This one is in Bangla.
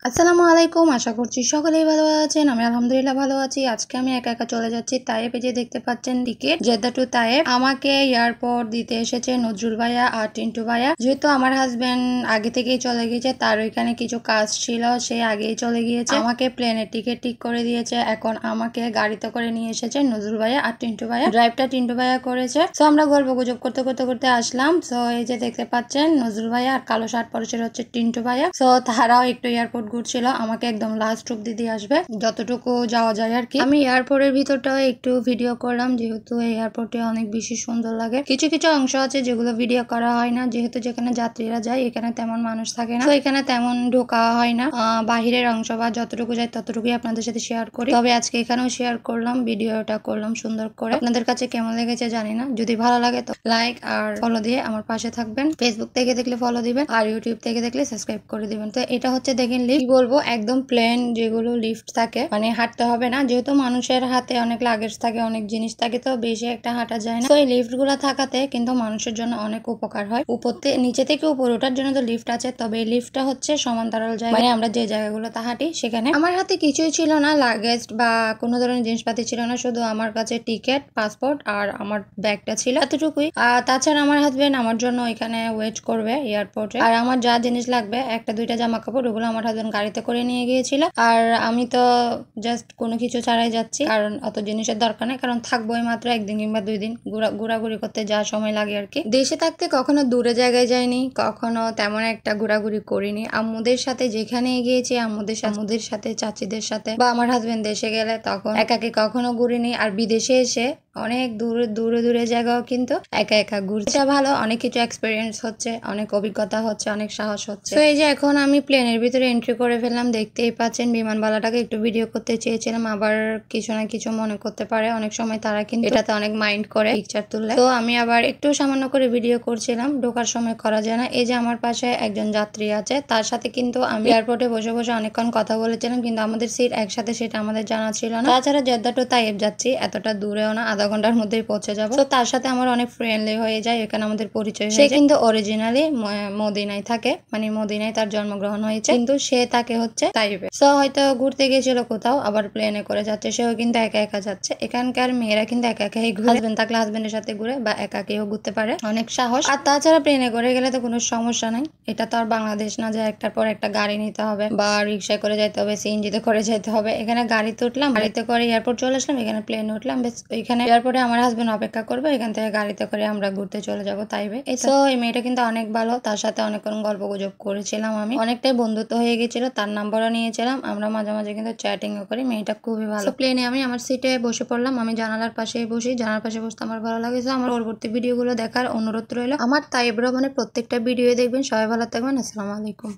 আসসালামু আলাইকুম। আশা করছি সকলেই ভালো আছেন। আমি আলহামদুলিল্লাহ ভালো আছি। আজকে আমি একা একা চলে যাচ্ছি তায়েফে, যে দেখতে পাচ্ছেন টিকিট জেদ্দা টু তায়েফ। আমাকে এয়ারপোর্ট দিতে এসেছে নজরুল ভাইয়া আর টিন্টু ভাইয়া। যেহেতু আমার হাজবেন্ড আগে থেকেই চলে গিয়েছে, তার ওইখানে কিছু কাজ ছিল, সে আগেই চলে গিয়েছে। আমাকে প্লেনের টিকিট ঠিক করে দিয়েছে। এখন আমাকে গাড়িতে করে নিয়ে এসেছে নজরুল ভাইয়া আর টিন্টু ভাইয়া। ড্রাইভটা টিন্টু ভাইয়া করেছে। তো আমরা গল্প গুজব করতে করতে করতে আসলাম। তো এই যে দেখতে পাচ্ছেন নজরুল ভাইয়া আর কালো শার্ট পরে হচ্ছে টিন্টু ভাইয়া। তো তারাও একটু এয়ারপোর্ট ঘুরছিল। আমাকে একদম লাস্ট অব্দি দিয়ে আসবে, যতটুকু যাওয়া যায় আর কি। আমি এয়ারপোর্টের ভিতরটাও একটু ভিডিও করলাম, যেহেতু এই এয়ারপোর্টে অনেক বেশি সুন্দর লাগে। কিছু কিছু অংশ আছে যেগুলো ভিডিও করা হয় না, যেহেতু যেখানে যাত্রীরা যায় এখানে তেমন মানুষ থাকে না, তো এখানে তেমন ঢোকা হয় না। বাহিরের অংশ বা যতটুকু যায় ততটুকুই আপনাদের সাথে শেয়ার করি। তবে আজকে এখানেও শেয়ার করলাম, ভিডিওটা করলাম সুন্দর করে। আপনাদের কাছে কেমন লেগেছে জানি না। যদি ভালো লাগে তো লাইক আর ফলো দিয়ে আমার পাশে থাকবেন। ফেসবুক থেকে দেখলে ফলো দিবেন আর ইউটিউব থেকে দেখলে সাবস্ক্রাইব করে দিবেন। তো এটা হচ্ছে দেখেন লিফট, বলবো একদম প্লেন যেগুলো লিফট থাকে, মানে হাঁটতে হবে না, যেহেতু মানুষের হাতে অনেক লাগেজ থাকে, অনেক জিনিস থাকে, তো বেশি একটা হাঁটা যায় না। তো এই লিফট গুলো থাকাতে কিন্তু মানুষের জন্য অনেক উপকার হয়। নিচে থেকে উপর ওঠার জন্য তো লিফট আছে, তবে এই লিফটটা হচ্ছে সমান্তরাল জায়গা, মানে আমরা যে জায়গাগুলোতে হাঁটি সেখানে। আমার হাতে কিছুই ছিল না, লাগেজ বা কোনো ধরনের জিনিসপাতি ছিল না, শুধু আমার কাছে টিকিট, পাসপোর্ট আর আমার ব্যাগটা ছিল, এতটুকুই। তাছাড়া আমার হাজবেন্ড আমার জন্য এখানে ওয়েট করবে এয়ারপোর্টে। আর আমার যা জিনিস লাগবে, একটা দুইটা জামা কাপড়, ওগুলো আমার হাজবেন্ড গাড়িতে করে নিয়ে গিয়েছিল। আর আমি তো জাস্ট কোনো কিছু ছাড়াই যাচ্ছি, কারণ অত জিনিসের দরকার নেই, কারণ থাকবোই মাত্র একদিন কিংবা 2 দিন। ঘোরাঘুরি করতে যা সময় লাগে আর কি। দেশে থাকতে কখনো দূরে জায়গায় যাইনি, কখনো তেমন একটা ঘোরাঘুরি করিনি। আম্মুদের সাথে যেখানে গিয়েছি, আম্মুদের সাথে, চাচিদের সাথে, বা আমার হাজবেন্ড দেশে গেলে তখন একাকে কখনো ঘুরিনি। আর বিদেশে এসে অনেক দূরে জায়গাও কিন্তু একা একা ঘুরছে। এটা ভালো, অনেক কিছু এক্সপিরিয়েন্স হচ্ছে, অনেক অভিজ্ঞতা হচ্ছে, অনেক সাহস হচ্ছে। তো এই যে এখন আমি প্লেনের ভিতরে এন্ট্রি করে ফেললাম, দেখতেই পাচ্ছেন। বিমানবালাটাকে একটু ভিডিও করতে চেয়েছিলাম, আবার কিছু না কিছু মনে করতে পারে, অনেক সময় তারা কিন্তু এটাতে অনেক মাইন্ড করে পিকচার তুললে। তো আমি আবার একটু সামান্য করে ভিডিও করছিলাম, ঢোকার সময় করা যায় না। এই যে আমার পাশে একজন যাত্রী আছে, তার সাথে কিন্তু আমি এয়ারপোর্টে বসে বসে অনেকক্ষণ কথা বলেছিলাম, কিন্তু আমাদের সিট একসাথে, সেটা আমাদের জানা ছিল না। তাছাড়া জেদ্দা টু তাইফ যাচ্ছি, এতটা দূরেও না, আধা ঘন্টার মধ্যেই পৌঁছে যাবো। তো তার সাথে আমার অনেক ফ্রেন্ডলি হয়ে যায়, এখানে আমাদের পরিচয় হয়ে যায়। সে কিন্তু অরিজিনালি মদিনায় থাকে, মানে মদিনায় তার জন্মগ্রহণ হয়েছে, কিন্তু সে থাকে হচ্ছে তাইফে। তো হয়তো ঘুরতে গিয়েছিল কোথাও, আবার প্লেনে করে যাচ্ছে, সেও কিন্তু একা একা যাচ্ছে। এখানকার মেয়েরা কিন্তু একা একাই ঘুরে, হাজবেন্ড থাকলে হাজবেন্ডের সাথে ঘুরে, বা একা কেউ ঘুরতে পারে, অনেক সাহস। আর তাছাড়া প্লেনে করে গেলে তো কোনো সমস্যা নাই। এটা তো আর বাংলাদেশ না যে একটার পর একটা গাড়ি নিতে হবে, বা রিক্সায় করে যাইতে হবে, সিএনজিতে করে যেতে হবে। এখানে গাড়িতে উঠলাম, গাড়িতে করে এয়ারপোর্ট চলে আসলাম, এখানে প্লেনে উঠলাম, বেশ। এখানে এয়ারপোর্টে আমার হাজবেন্ড অপেক্ষা করবে, এখান থেকে গাড়িতে করে আমরা ঘুরতে চলে যাবো তাইবে। তো এই মেয়েটা কিন্তু অনেক ভালো, তার সাথে অনেকক্ষণ গল্প গুজব করেছিলাম, আমি অনেকটাই বন্ধুত্ব হয়ে গেছিল, তার নাম্বারও নিয়েছিলাম, আমরা মাঝে মাঝে কিন্তু চ্যাটিংও করি। মেয়েটা খুবই ভালো। প্লেনে আমি আমার সিটে বসে পড়লাম, আমি জানালার পাশেই বসি, জানালার পাশে বসতে আমার ভালো লাগে। আমার পরবর্তী ভিডিওগুলো দেখার অনুরোধ রইল। আমার তাইব ভ্রমণে প্রত্যেকটা ভিডিও দেখবেন। সবাই ভালো থাকবেন। আসসালামু আলাইকুম।